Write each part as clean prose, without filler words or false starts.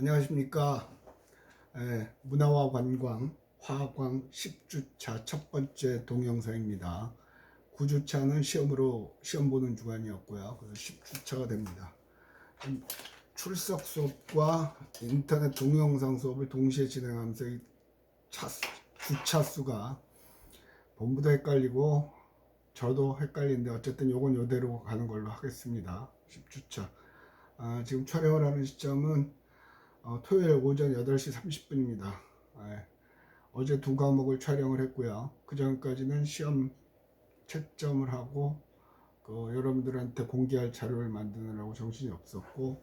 안녕하십니까. 문화와 관광 화광 10주차 첫 번째 동영상입니다. 9주차는 시험 보는 주간이었고요. 그래서 10주차가 됩니다. 출석 수업과 인터넷 동영상 수업을 동시에 진행하면서 이 주차 수가 본부도 헷갈리고 저도 헷갈리는데 어쨌든 요건 요대로 가는 걸로 하겠습니다. 10주차. 지금 촬영을 하는 시점은 토요일 오전 8시 30분입니다. 어제 두 과목을 촬영을 했고요. 그 전까지는 시험 채점을 하고 여러분들한테 공개할 자료를 만드느라고 정신이 없었고,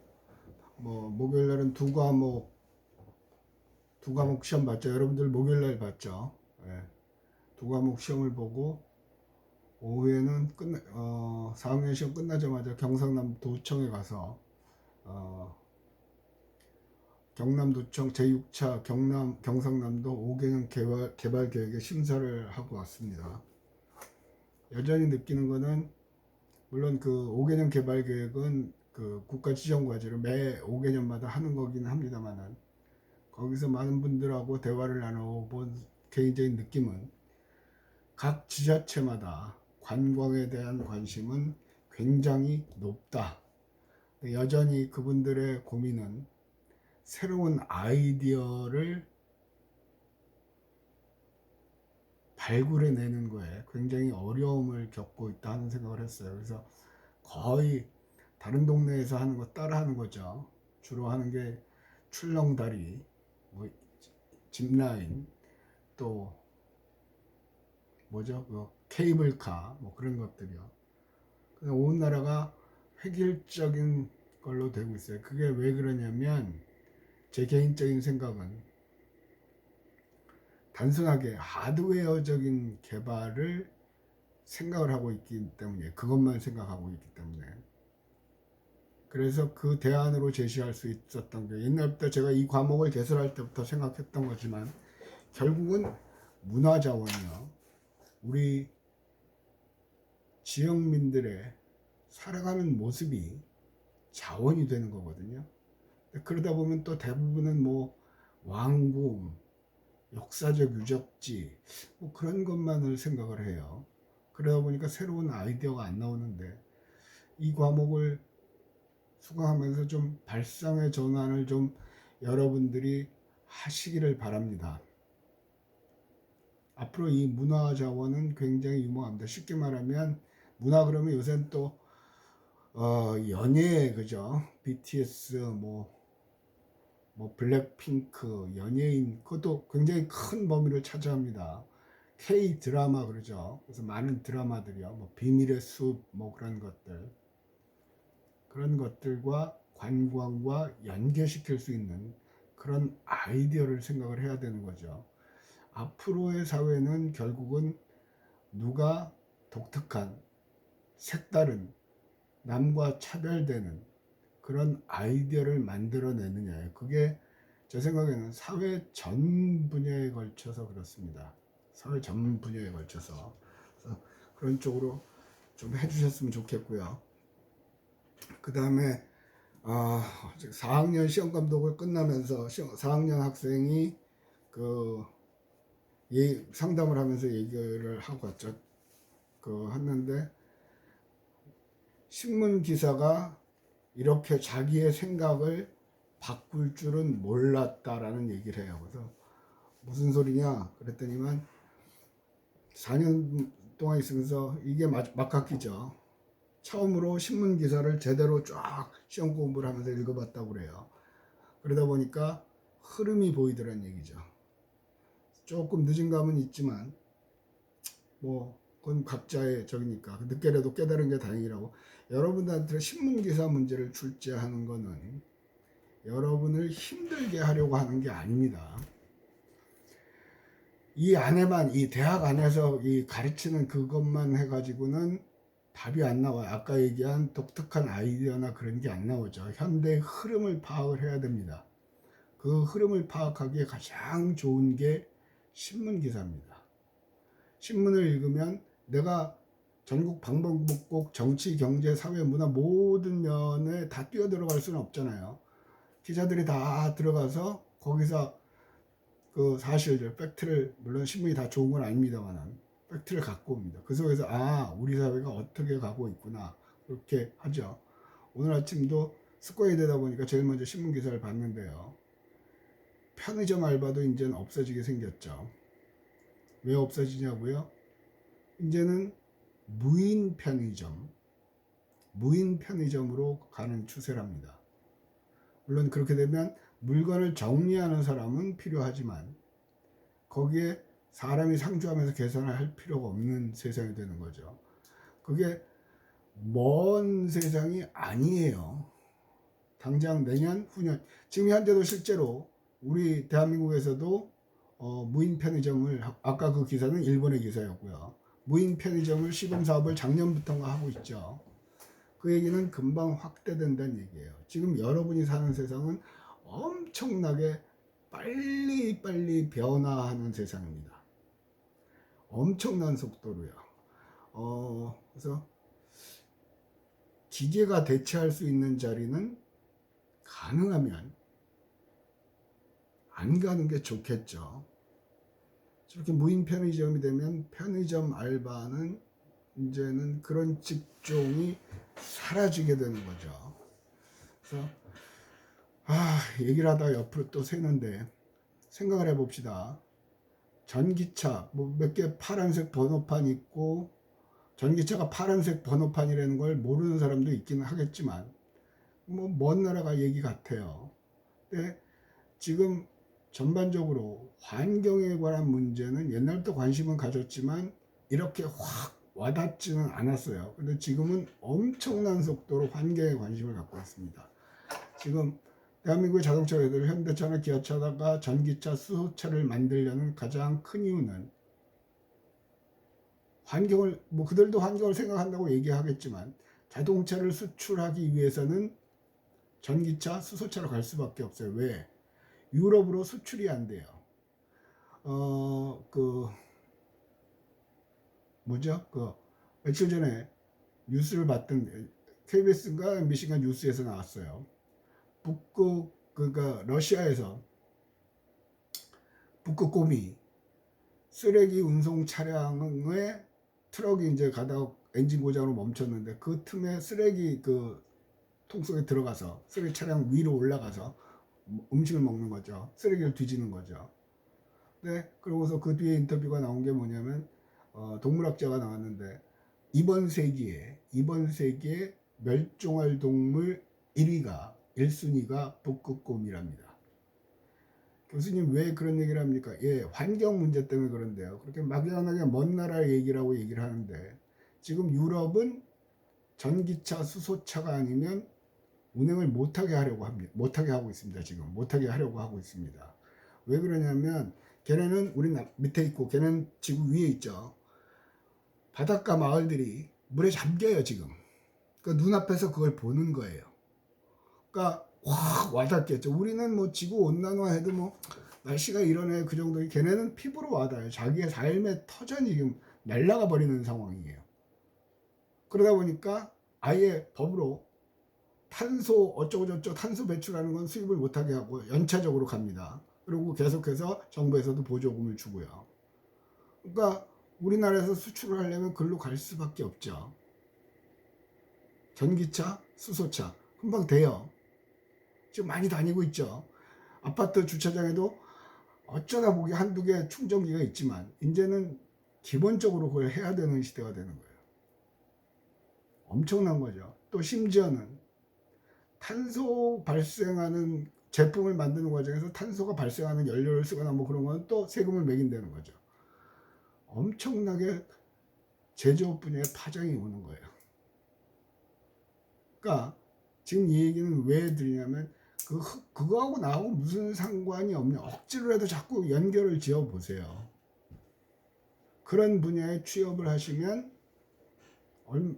목요일 날은 두 과목 시험 봤죠. 여러분들 목요일 날 봤죠. 두 과목 시험을 보고 오후에는 4학년 시험 끝나자마자 경상남도청에 가서 경남도청 제6차 경상남도 5개년 개발 계획의 심사를 하고 왔습니다. 여전히 느끼는 거는, 물론 그 5개년 개발 계획은 그 국가 지정 과제로 매 5개년마다 하는 거긴 합니다만은, 거기서 많은 분들하고 대화를 나눠본 개인적인 느낌은 각 지자체마다 관광에 대한 관심은 굉장히 높다. 여전히 그분들의 고민은 새로운 아이디어를 발굴해내는 거에 굉장히 어려움을 겪고 있다 하는 생각을 했어요. 그래서 거의 다른 동네에서 하는 거 따라 하는 거죠. 주로 하는 게 출렁다리, 짚라인, 또 케이블카, 그런 것들이요. 그래서 온 나라가 획일적인 걸로 되고 있어요. 그게 왜 그러냐면, 제 개인적인 생각은 단순하게 하드웨어적인 개발을 생각을 하고 있기 때문에, 그것만 생각하고 있기 때문에, 그래서 그 대안으로 제시할 수 있었던 게, 옛날부터 제가 이 과목을 개설할 때부터 생각했던 거지만, 결국은 문화자원이요, 우리 지역민들의 살아가는 모습이 자원이 되는 거거든요. 그러다 보면 또 대부분은 왕궁, 역사적 유적지, 그런 것만을 생각을 해요. 그러다 보니까 새로운 아이디어가 안 나오는데, 이 과목을 수강하면서 좀 발상의 전환을 좀 여러분들이 하시기를 바랍니다. 앞으로 이 문화 자원은 굉장히 유망합니다. 쉽게 말하면, 문화 그러면 요새는 또 연예, 그죠? BTS, 블랙핑크, 연예인, 그것도 굉장히 큰 범위를 차지합니다. K 드라마 그러죠. 그래서 많은 드라마들이요. 비밀의 숲, 그런 것들과 관광과 연계시킬 수 있는 그런 아이디어를 생각을 해야 되는 거죠. 앞으로의 사회는 결국은 누가 독특한, 색다른, 남과 차별되는 그런 아이디어를 만들어내느냐예요. 그게 제 생각에는 사회 전 분야에 걸쳐서 그렇습니다. 사회 전 분야에 걸쳐서. 그래서 그런 쪽으로 좀 해주셨으면 좋겠고요. 그 다음에 4학년 시험 감독을 끝나면서 4학년 학생이 상담을 하면서 얘기를 하고 왔죠. 했는데, 신문 기사가 이렇게 자기의 생각을 바꿀 줄은 몰랐다라는 얘기를 해요. 그래서 무슨 소리냐 그랬더니만, 4년 동안 있으면서 이게 막학기죠. 처음으로 신문 기사를 제대로 쫙 시험 공부를 하면서 읽어봤다고 그래요. 그러다 보니까 흐름이 보이더란 얘기죠. 조금 늦은 감은 있지만 그건 각자의 적이니까 늦게라도 깨달은 게 다행이라고. 여러분들한테 신문 기사 문제를 출제하는 거는 여러분을 힘들게 하려고 하는 게 아닙니다. 이 대학 안에서 가르치는 그것만 해가지고는 답이 안 나와요. 아까 얘기한 독특한 아이디어나 그런 게 안 나오죠. 현대의 흐름을 파악을 해야 됩니다. 그 흐름을 파악하기에 가장 좋은 게 신문 기사입니다. 신문을 읽으면 내가 전국 방방곡곡 정치, 경제, 사회, 문화 모든 면에 다 뛰어들어갈 수는 없잖아요. 기자들이 다 들어가서 거기서 그 사실들, 팩트를, 물론 신문이 다 좋은 건 아닙니다만 팩트를 갖고 옵니다. 그 속에서 우리 사회가 어떻게 가고 있구나 그렇게 하죠. 오늘 아침도 습관이 되다 보니까 제일 먼저 신문 기사를 봤는데요. 편의점 알바도 이제는 없어지게 생겼죠. 왜 없어지냐고요? 이제는 무인 편의점으로 가는 추세랍니다. 물론 그렇게 되면 물건을 정리하는 사람은 필요하지만 거기에 사람이 상주하면서 계산을 할 필요가 없는 세상이 되는 거죠. 그게 먼 세상이 아니에요. 당장 내년, 후년, 지금 현재도 실제로 우리 대한민국에서도 무인 편의점을, 아까 그 기사는 일본의 기사였고요. 무인 편의점을 시범 사업을 작년부터가 하고 있죠. 그 얘기는 금방 확대된다는 얘기예요. 지금 여러분이 사는 세상은 엄청나게 빨리 변화하는 세상입니다. 엄청난 속도로요. 그래서 기계가 대체할 수 있는 자리는 가능하면 안 가는 게 좋겠죠. 저렇게 무인 편의점이 되면 편의점 알바는 이제는 그런 직종이 사라지게 되는 거죠. 그래서 얘기를 하다 옆으로 또 새는데 생각을 해봅시다. 전기차 뭐 몇 개 파란색 번호판 있고 전기차가 파란색 번호판이라는 걸 모르는 사람도 있기는 하겠지만 뭐 먼 나라가 얘기 같아요. 근데 지금 전반적으로 환경에 관한 문제는 옛날부터 관심은 가졌지만 이렇게 확 와닿지는 않았어요. 근데 지금은 엄청난 속도로 환경에 관심을 갖고 있습니다. 지금 대한민국의 자동차 회사들 현대차나 기아차가 전기차, 수소차를 만들려는 가장 큰 이유는 환경을, 뭐 그들도 환경을 생각한다고 얘기하겠지만 자동차를 수출하기 위해서는 전기차, 수소차로 갈 수밖에 없어요. 왜? 유럽으로 수출이 안 돼요. 며칠 전에 뉴스를 봤던 KBS인가 MBC인가 뉴스에서 나왔어요. 그러니까 러시아에서 북극곰이 쓰레기 운송 차량에 트럭이 이제 가다가 엔진 고장으로 멈췄는데 그 틈에 쓰레기 그 통 속에 들어가서 쓰레기 차량 위로 올라가서 음식을 먹는 거죠. 쓰레기를 뒤지는 거죠. 네, 그러고서 그 뒤에 인터뷰가 나온 게 뭐냐면 동물학자가 나왔는데 이번 세기에 멸종할 동물 1순위가 북극곰이랍니다. 교수님 왜 그런 얘기를 합니까? 예, 환경 문제 때문에 그런데요. 그렇게 막연하게 먼 나라 얘기라고 얘기를 하는데 지금 유럽은 전기차, 수소차가 아니면 운행을 못하게 하려고 합니다. 못하게 하고 있습니다. 지금 못하게 하려고 하고 있습니다. 왜 그러냐면 걔네는 우리 밑에 있고 걔는 지구 위에 있죠. 바닷가 마을들이 물에 잠겨요 지금. 그러니까 눈앞에서 그걸 보는 거예요. 그러니까 확 와닿겠죠. 우리는 뭐 지구 온난화해도 뭐 날씨가 이러네 그 정도. 걔네는 피부로 와닿아요. 자기의 삶의 터전이 지금 날아가 버리는 상황이에요. 그러다 보니까 아예 법으로 탄소 어쩌고저쩌고 탄소 배출하는 건 수입을 못하게 하고 연차적으로 갑니다. 그리고 계속해서 정부에서도 보조금을 주고요. 그러니까 우리나라에서 수출을 하려면 글로 갈 수밖에 없죠. 전기차, 수소차 금방 돼요. 지금 많이 다니고 있죠. 아파트 주차장에도 어쩌다 보기 한두 개 충전기가 있지만 이제는 기본적으로 그걸 해야 되는 시대가 되는 거예요. 엄청난 거죠. 또 심지어는 탄소 발생하는 제품을 만드는 과정에서 탄소가 발생하는 연료를 쓰거나 뭐 그런 건 또 세금을 매긴다는 거죠. 엄청나게 제조업 분야에 파장이 오는 거예요. 그러니까 지금 이 얘기는 왜 드리냐면 그거하고 나하고 무슨 상관이 없냐. 억지로라도 자꾸 연결을 지어 보세요. 그런 분야에 취업을 하시면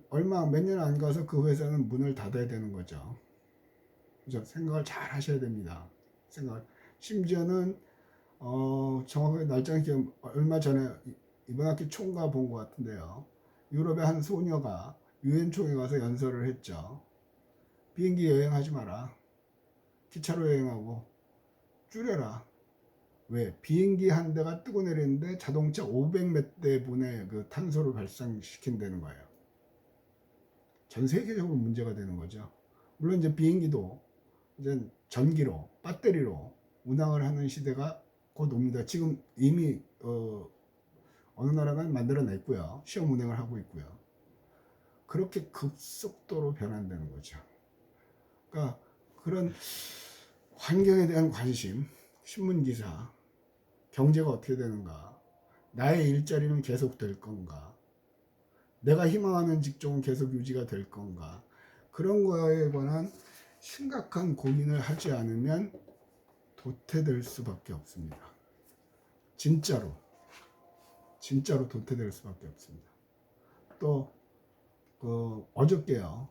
얼마 몇 년 안 가서 그 회사는 문을 닫아야 되는 거죠. 그죠? 생각을 잘 하셔야 됩니다. 심지어는 정확하게 날짜는 기억 얼마 전에 이번 학기 총과 본 것 같은데요. 유럽의 한 소녀가 유엔 총회 가서 연설을 했죠. 비행기 여행하지 마라. 기차로 여행하고 줄여라. 왜? 비행기 한 대가 뜨고 내리는데 자동차 500 몇 대분의 그 탄소를 발생시킨다는 거예요. 전 세계적으로 문제가 되는 거죠. 물론 이제 비행기도 이제 전기로, 배터리로 운항을 하는 시대가 곧 옵니다. 지금 이미 어느 나라가 만들어냈고요. 시험 운행을 하고 있고요. 그렇게 급속도로 변한다는 거죠. 그러니까 그런 환경에 대한 관심, 신문 기사, 경제가 어떻게 되는가, 나의 일자리는 계속 될 건가, 내가 희망하는 직종은 계속 유지가 될 건가, 그런 거에 관한 심각한 고민을 하지 않으면 도태될 수밖에 없습니다. 진짜로 도태될 수밖에 없습니다. 또 어저께요.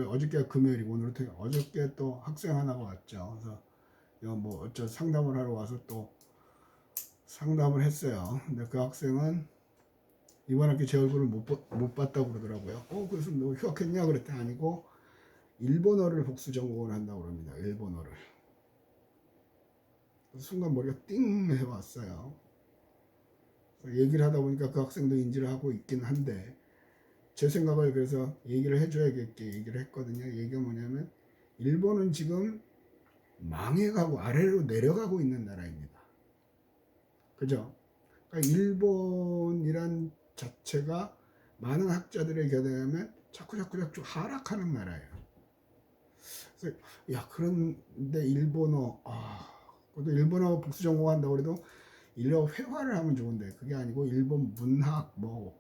어저께가 금요일이고 오늘 어저께 또 학생 하나가 왔죠. 그래서 뭐 어쩌 상담을 하러 와서 또 상담을 했어요. 근데 그 학생은 이번 학기 제 얼굴을 못 봤다고 그러더라고요. 그래서 너 휴학했냐 그랬더니 아니고 일본어를 복수 전공을 한다고 그럽니다. 일본어를. 순간 머리가 띵 해왔어요. 얘기를 하다 보니까 그 학생도 인지를 하고 있긴 한데 제 생각을 그래서 얘기를 해줘야겠게 얘기를 했거든요. 얘기가 뭐냐면 일본은 지금 망해가고 아래로 내려가고 있는 나라입니다. 그죠? 그러니까 일본이란 자체가 많은 학자들의 견해하면 자꾸 하락하는 나라예요. 그래서 야 그런데 일본어 그것도 일본어 복수 전공한다고 그래도 일본어 회화를 하면 좋은데 그게 아니고 일본 문학 뭐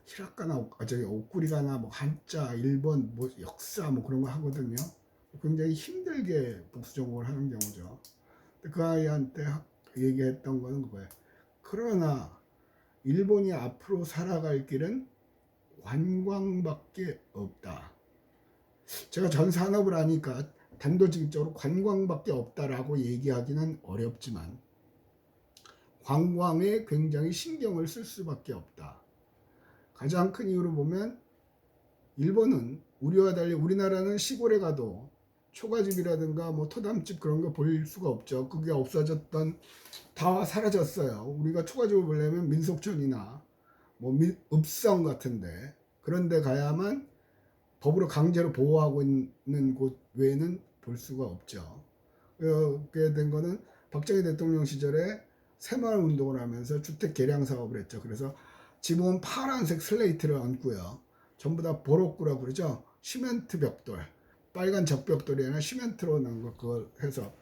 히라카나 오쿠리가나 뭐 한자 일본 뭐 역사 뭐 그런 거 하거든요. 굉장히 힘들게 복수 전공을 하는 경우죠. 그 아이한테 얘기했던 거는 그거예요. 그러나 일본이 앞으로 살아갈 길은 관광밖에 없다. 제가 전 산업을 하니까 단도직입적으로 관광밖에 없다라고 얘기하기는 어렵지만 관광에 굉장히 신경을 쓸 수밖에 없다. 가장 큰 이유로 보면 일본은 우리와 달리 우리나라는 시골에 가도 초가집이라든가 뭐 토담집 그런 거 볼 수가 없죠. 그게 없어졌던 다 사라졌어요. 우리가 초가집을 보려면 민속촌이나 뭐 읍성 같은데 그런 데 가야만 법으로 강제로 보호하고 있는 곳 외에는 볼 수가 없죠. 그렇게 된 거는 박정희 대통령 시절에 새마을 운동을 하면서 주택 개량 사업을 했죠. 그래서 지붕은 파란색 슬레이트를 얹고요. 전부 다 보록구라고 그러죠. 시멘트 벽돌, 빨간 적벽돌이 아니라 시멘트로 넣은 거 그걸 해서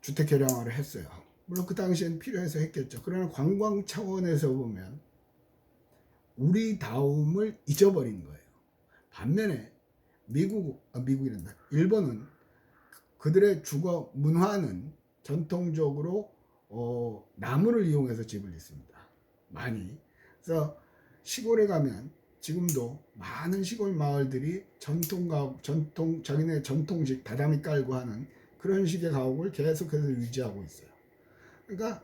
주택 개량화를 했어요. 물론 그 당시엔 필요해서 했겠죠. 그러나 관광 차원에서 보면 우리다움을 잊어버린 거예요. 반면에 미국이란다. 일본은 그들의 주거 문화는 전통적으로 나무를 이용해서 집을 짓습니다. 많이. 그래서 시골에 가면 지금도 많은 시골 마을들이 자기네 전통식 다다미 깔고 하는 그런 식의 가옥을 계속해서 유지하고 있어요. 그러니까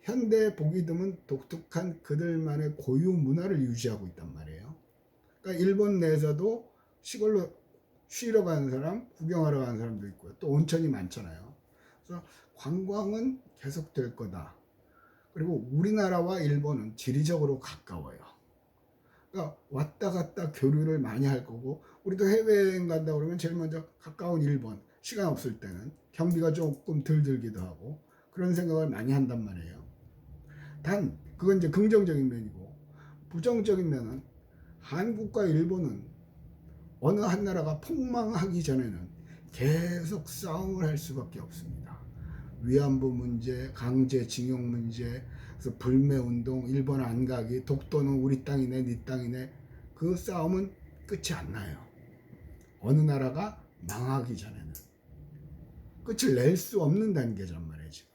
현대 보기 드문 독특한 그들만의 고유 문화를 유지하고 있단 말이에요. 그러니까 일본 내에서도 시골로 쉬러 가는 사람, 구경하러 가는 사람도 있고요. 또 온천이 많잖아요. 그래서 관광은 계속될 거다. 그리고 우리나라와 일본은 지리적으로 가까워요. 그러니까 왔다 갔다 교류를 많이 할 거고 우리도 해외여행 간다 그러면 제일 먼저 가까운 일본, 시간 없을 때는 경비가 조금 덜 들기도 하고 그런 생각을 많이 한단 말이에요. 단 그건 이제 긍정적인 면이고 부정적인 면은 한국과 일본은 어느 한 나라가 폭망하기 전에는 계속 싸움을 할 수밖에 없습니다. 위안부 문제, 강제징용 문제, 그래서 불매운동, 일본 안 가기, 독도는 우리 땅이네, 네 땅이네. 그 싸움은 끝이 안 나요. 어느 나라가 망하기 전에는. 끝을 낼 수 없는 단계란 말이에요, 지금.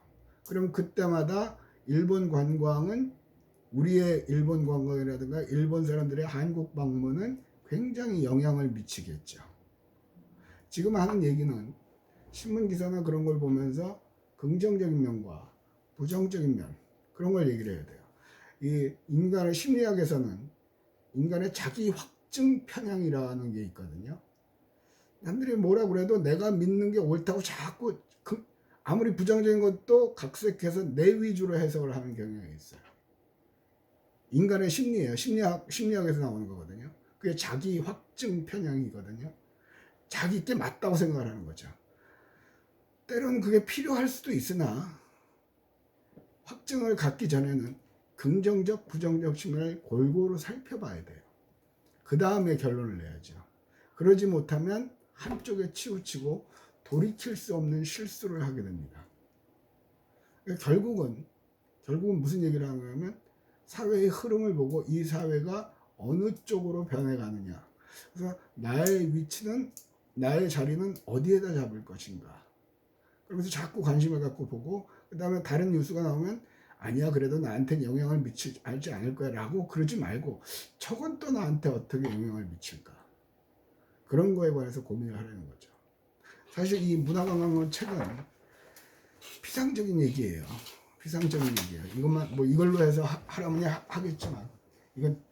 그럼 그때마다 일본 관광은 우리의 일본 관광이라든가 일본 사람들의 한국 방문은 굉장히 영향을 미치겠죠. 지금 하는 얘기는 신문 기사나 그런 걸 보면서 긍정적인 면과 부정적인 면 그런 걸 얘기를 해야 돼요. 이 인간의 심리학에서는 인간의 자기 확증 편향이라는 게 있거든요. 남들이 뭐라 그래도 내가 믿는 게 옳다고 자꾸 아무리 부정적인 것도 각색해서 내 위주로 해석을 하는 경향이 있어요. 인간의 심리예요. 심리학에서 나오는 거거든요. 그게 자기 확증 편향이거든요. 자기께 맞다고 생각을 하는 거죠. 때로는 그게 필요할 수도 있으나 확증을 갖기 전에는 긍정적, 부정적 측면을 골고루 살펴봐야 돼요. 그 다음에 결론을 내야죠. 그러지 못하면 한쪽에 치우치고 돌이킬 수 없는 실수를 하게 됩니다. 그러니까 결국은 무슨 얘기를 하는 거냐면 사회의 흐름을 보고 이 사회가 어느 쪽으로 변해가느냐. 그래서 나의 자리는 어디에다 잡을 것인가. 그러면서 자꾸 관심을 갖고 보고 그 다음에 다른 뉴스가 나오면 아니야 그래도 나한테는 영향을 미치지 않을 거야 라고 그러지 말고 저건 또 나한테 어떻게 영향을 미칠까. 그런 거에 관해서 고민을 하려는 거죠. 사실 이 문화관광론 책은 피상적인 얘기예요. 피상적인 얘기예요. 이것만 뭐 이걸로 해서 하라면 하겠지만 이건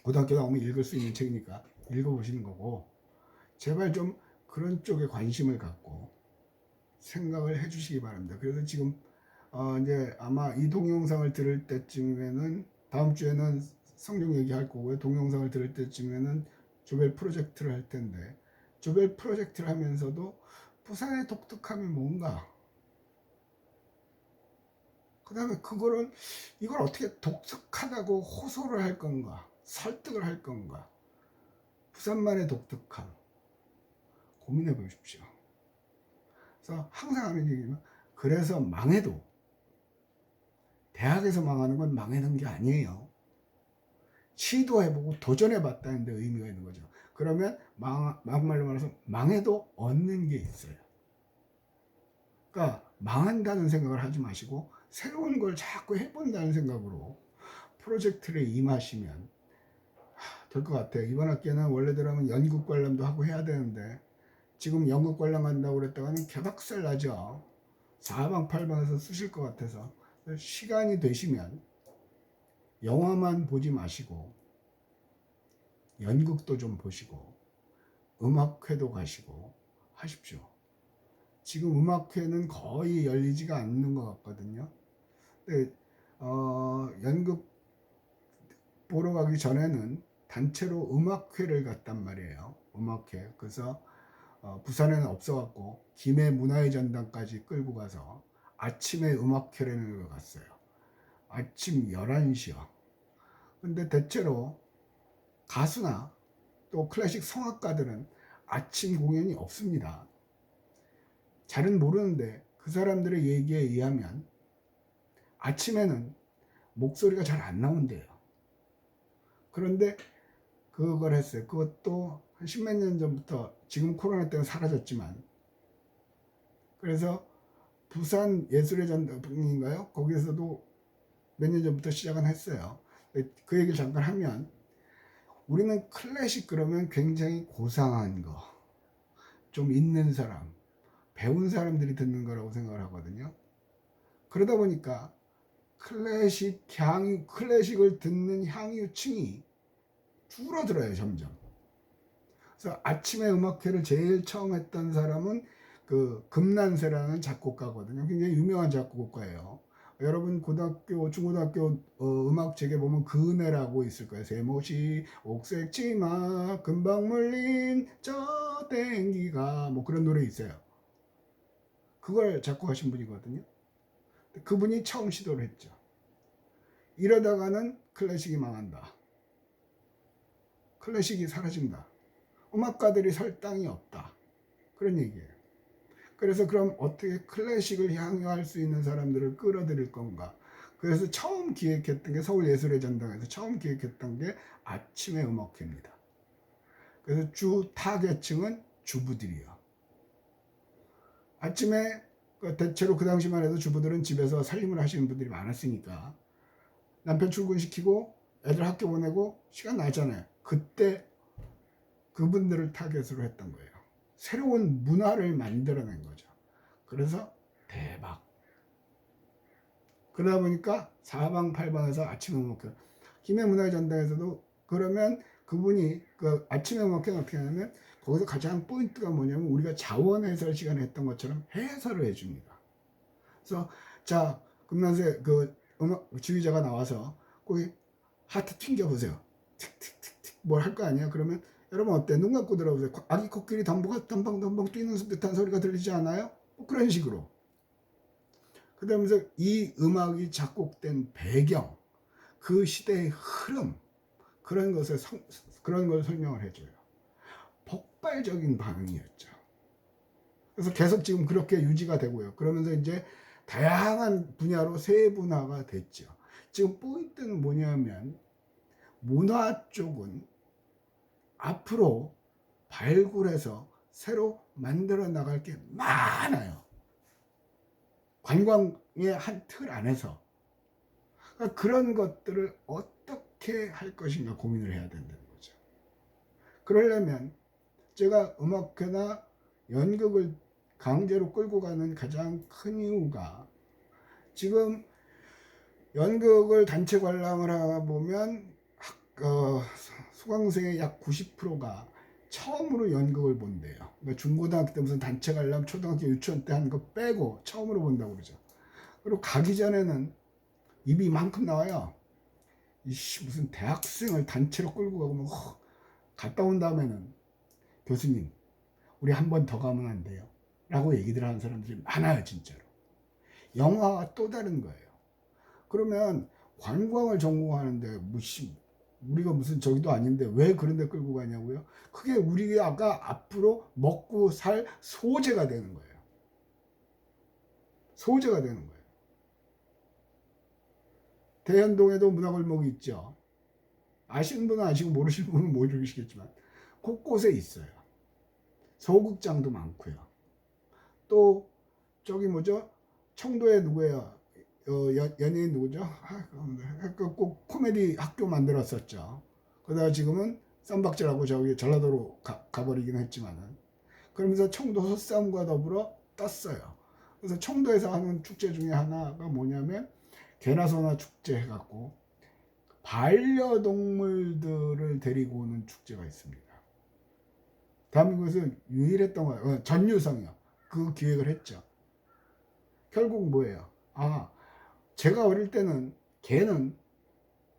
고등학교 나오면 읽을 수 있는 책이니까 읽어보시는 거고 제발 좀 그런 쪽에 관심을 갖고 생각을 해주시기 바랍니다. 그래서 지금 이제 아마 이 동영상을 들을 때쯤에는 다음 주에는 성경 얘기할 거고요. 동영상을 들을 때쯤에는 조별 프로젝트를 할 텐데 조별 프로젝트를 하면서도 부산의 독특함이 뭔가 그 다음에 이걸 어떻게 독특하다고 호소를 할 건가 설득을 할 건가 부산만의 독특함 고민해 보십시오. 그래서 항상 하는 얘기는 그래서 망해도 대학에서 망하는 건 망하는 게 아니에요. 시도해보고 도전해봤다는 데 의미가 있는 거죠. 그러면 막말로 말해서 망해도 얻는 게 있어요. 그러니까 망한다는 생각을 하지 마시고 새로운 걸 자꾸 해본다는 생각으로 프로젝트를 임하시면 될 것 같아요. 이번 학기에는 원래대로 하면 연극 관람도 하고 해야 되는데 지금 연극 관람 간다고 그랬다가는 개박살 나죠. 사방팔방에서 쑤실 것 같아서 시간이 되시면 영화만 보지 마시고 연극도 좀 보시고 음악회도 가시고 하십시오. 지금 음악회는 거의 열리지가 않는 것 같거든요. 근데 연극 보러 가기 전에는 단체로 음악회를 갔단 말이에요. 음악회. 그래서 부산에는 없어갖고 김해 문화의 전당까지 끌고 가서 아침에 음악회를 갔어요. 아침 11시요. 근데 대체로 가수나 또 클래식 성악가들은 아침 공연이 없습니다. 잘은 모르는데 그 사람들의 얘기에 의하면 아침에는 목소리가 잘 안 나온대요. 그런데 그걸 했어요. 그것도 한 십몇 년 전부터 지금 코로나 때문에 사라졌지만 그래서 부산 예술의 전당인가요? 거기에서도 몇 년 전부터 시작은 했어요. 그 얘기를 잠깐 하면 우리는 클래식 그러면 굉장히 고상한 거, 좀 있는 사람, 배운 사람들이 듣는 거라고 생각을 하거든요. 그러다 보니까 클래식을 듣는 향유층이 줄어들어요, 점점. 그래서 아침에 음악회를 제일 처음 했던 사람은 그 금난세라는 작곡가거든요. 굉장히 유명한 작곡가예요. 여러분 고등학교, 중고등학교 음악책에 보면 그네라고 있을 거예요. 세모시, 옥색 치마, 금방 물린 저 땡기가 뭐 그런 노래 있어요. 그걸 작곡하신 분이거든요. 그분이 처음 시도를 했죠. 이러다가는 클래식이 망한다. 클래식이 사라진다. 음악가들이 설 땅이 없다. 그런 얘기예요. 그래서 그럼 어떻게 클래식을 향유할 수 있는 사람들을 끌어들일 건가? 그래서 처음 기획했던 게 서울예술의 전당에서 처음 기획했던 게 아침의 음악회입니다. 그래서 주 타겟층은 주부들이요. 아침에 대체로 그 당시만 해도 주부들은 집에서 살림을 하시는 분들이 많았으니까 남편 출근시키고 애들 학교 보내고 시간 나잖아요. 그때 그분들을 타겟으로 했던 거예요. 새로운 문화를 만들어낸 거죠. 그래서 대박. 그러다 보니까 사방팔방에서 아침 음악회, 김해 문화의 전당에서도 그러면 그분이 그 아침 음악회는 어떻게 하냐면 거기서 가장 포인트가 뭐냐면 우리가 자원 해설 시간에 했던 것처럼 해설을 해줍니다. 그래서 자 금난새 그 음악 지휘자가 나와서 거기 하트 튕겨보세요. 틱틱틱틱 뭘 할 거 아니야? 그러면 여러분 어때? 눈 감고 들어보세요. 아기 코끼리 덤벙덤벙 뛰는 듯한 소리가 들리지 않아요? 뭐 그런 식으로. 그다음에 이 음악이 작곡된 배경, 그 시대의 흐름, 그런 것을 그런 걸 설명을 해줘요. 폭발적인 반응이었죠. 그래서 계속 지금 그렇게 유지가 되고요. 그러면서 이제 다양한 분야로 세분화가 됐죠. 지금 포인트는 뭐냐면 문화 쪽은 앞으로 발굴해서 새로 만들어 나갈 게 많아요. 관광의 한 틀 안에서. 그러니까 그런 것들을 어떻게 할 것인가 고민을 해야 된다는 거죠. 그러려면 제가 음악회나 연극을 강제로 끌고 가는 가장 큰 이유가 지금 연극을 단체 관람을 하다 보면 수강생의 약 90%가 처음으로 연극을 본대요. 그러니까 중고등학교 때 무슨 단체 관람, 초등학교 유치원 때 한 거 빼고 처음으로 본다고 그러죠. 그리고 가기 전에는 입이 이만큼 나와요. 이씨 무슨 대학생을 단체로 끌고 가고 막 갔다 온 다음에는 교수님 우리 한 번 더 가면 안 돼요? 라고 얘기들 하는 사람들이 많아요 진짜로. 영화와 또 다른 거예요. 그러면 관광을 전공하는데 우리가 무슨 저기도 아닌데 왜 그런 데 끌고 가냐고요? 그게 우리가 앞으로 먹고 살 소재가 되는 거예요. 소재가 되는 거예요. 대현동에도 문화골목이 있죠. 아시는 분은 아시고 모르시는 분은 모르시겠지만 곳곳에 있어요. 소극장도 많고요. 또 저기 뭐죠? 청도에 누구예요? 연예인 누구죠? 꼭 코미디 학교 만들었었죠. 그러다가 지금은 쌈박질하고 저기 전라도로 가버리긴 했지만은 그러면서 청도 소싸움과 더불어 떴어요. 그래서 청도에서 하는 축제 중에 하나가 뭐냐면 개나소나 축제 해갖고 반려동물들을 데리고 오는 축제가 있습니다. 대한민국에서 유일했던 거예요. 전유성이요. 그 기획을 했죠. 결국 뭐예요? 제가 어릴 때는 개는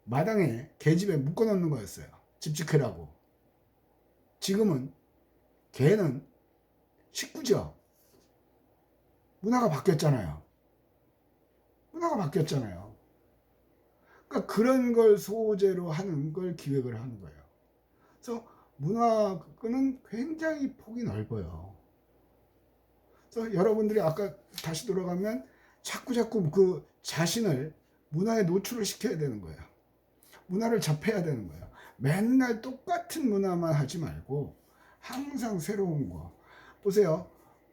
마당에 개집에 묶어놓는 거였어요. 집지켜라고. 지금은 개는 식구죠. 문화가 바뀌었잖아요. 그러니까 그런 걸 소재로 하는 걸 기획을 하는 거예요. 그래서 문화는 굉장히 폭이 넓어요. 그래서 여러분들이 아까 다시 돌아가면 자꾸 그 자신을 문화에 노출을 시켜야 되는 거예요. 문화를 접해야 되는 거예요. 맨날 똑같은 문화만 하지 말고 항상 새로운 거. 보세요.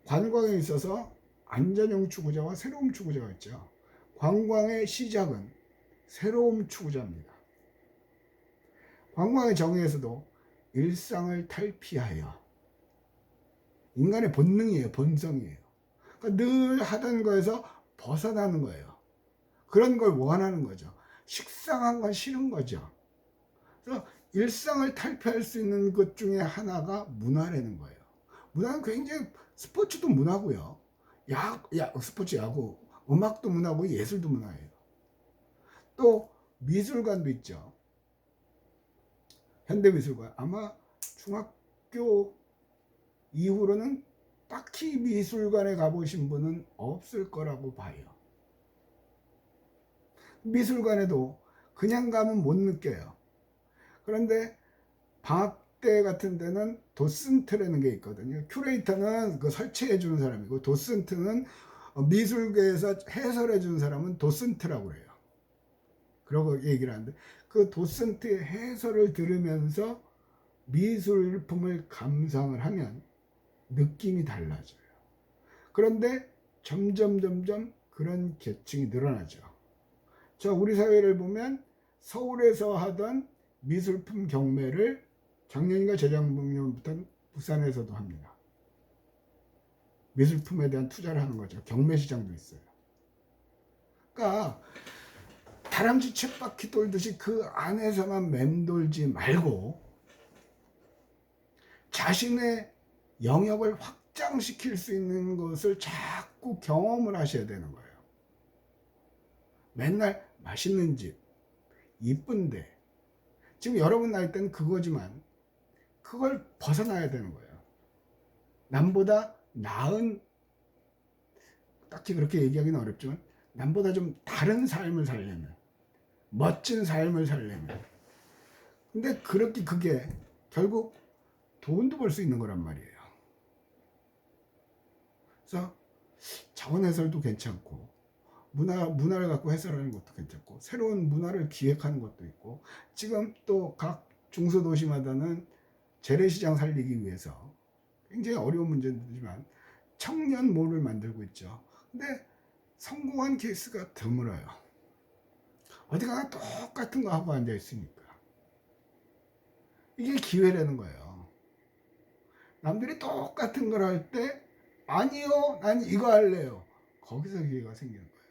관광에 있어서 안전형 추구자와 새로움 추구자가 있죠. 관광의 시작은 새로움 추구자입니다. 관광의 정의에서도 일상을 탈피하여 인간의 본능이에요. 본성이에요. 그러니까 늘 하던 거에서 벗어나는 거예요. 그런 걸 원하는 거죠. 식상한 건 싫은 거죠. 그래서 일상을 탈피할 수 있는 것 중에 하나가 문화라는 거예요. 문화는 굉장히 스포츠도 문화고요. 스포츠 야구, 음악도 문화고 예술도 문화예요. 또 미술관도 있죠. 현대미술관. 아마 중학교 이후로는 딱히 미술관에 가보신 분은 없을 거라고 봐요. 미술관에도 그냥 가면 못 느껴요. 그런데 방학 때 같은 데는 도슨트라는 게 있거든요. 큐레이터는 그 설치해 주는 사람이고 도슨트는 미술계에서 해설해 주는 사람은 도슨트라고 해요. 그러고 얘기를 하는데 그 도슨트의 해설을 들으면서 미술품을 감상을 하면 느낌이 달라져요. 그런데 점점 그런 계층이 늘어나죠. 우리 사회를 보면 서울에서 하던 미술품 경매를 작년인가 재작년부터 부산에서도 합니다. 미술품에 대한 투자를 하는 거죠. 경매 시장도 있어요. 그러니까 다람쥐 쳇바퀴 돌듯이 그 안에서만 맴돌지 말고 자신의 영역을 확장시킬 수 있는 것을 자꾸 경험을 하셔야 되는 거예요. 맨날 맛있는 집, 이쁜데, 지금 여러분 나이 때는 그거지만 그걸 벗어나야 되는 거예요. 남보다 나은, 딱히 그렇게 얘기하기는 어렵지만 남보다 좀 다른 삶을 살려면, 멋진 삶을 살려면, 근데 그게 결국 돈도 벌 수 있는 거란 말이에요. 그래서 자원 해설도 괜찮고, 문화를 갖고 해설하는 것도 괜찮고, 새로운 문화를 기획하는 것도 있고, 지금 또 각 중소도시마다는 재래시장 살리기 위해서 굉장히 어려운 문제지만 청년몰을 만들고 있죠. 근데 성공한 케이스가 드물어요. 어디 가나 똑같은 거 하고 앉아 있으니까. 이게 기회라는 거예요. 남들이 똑같은 걸 할 때, 아니요, 난 이거 할래요. 거기서 기회가 생기는 거예요.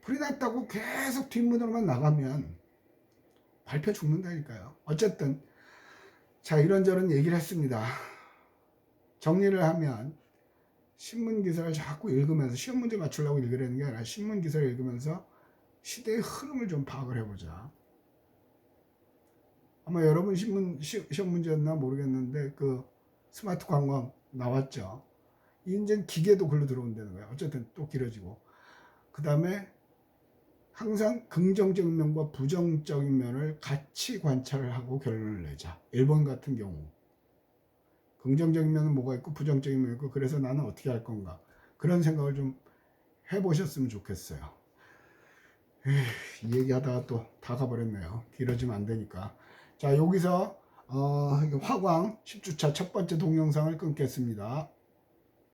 불이 났다고 계속 뒷문으로만 나가면 밟혀 죽는다니까요. 어쨌든 자, 이런저런 얘기를 했습니다. 정리를 하면, 신문 기사를 자꾸 읽으면서, 시험 문제 맞추려고 읽으려는 게 아니라 신문 기사를 읽으면서 시대의 흐름을 좀 파악을 해보자. 아마 여러분 시험 문제였나 모르겠는데 그 스마트 관광 나왔죠. 이제 기계도 글로 들어온다는 거예요. 어쨌든 또 길어지고, 그 다음에 항상 긍정적인 면과 부정적인 면을 같이 관찰을 하고 결론을 내자. 일본 같은 경우 긍정적인 면은 뭐가 있고 부정적인 면이 있고, 그래서 나는 어떻게 할 건가, 그런 생각을 좀 해보셨으면 좋겠어요. 이 얘기하다가 또 다 가버렸네요. 길어지면 안 되니까. 자, 여기서 화광 10주차 첫 번째 동영상을 끊겠습니다.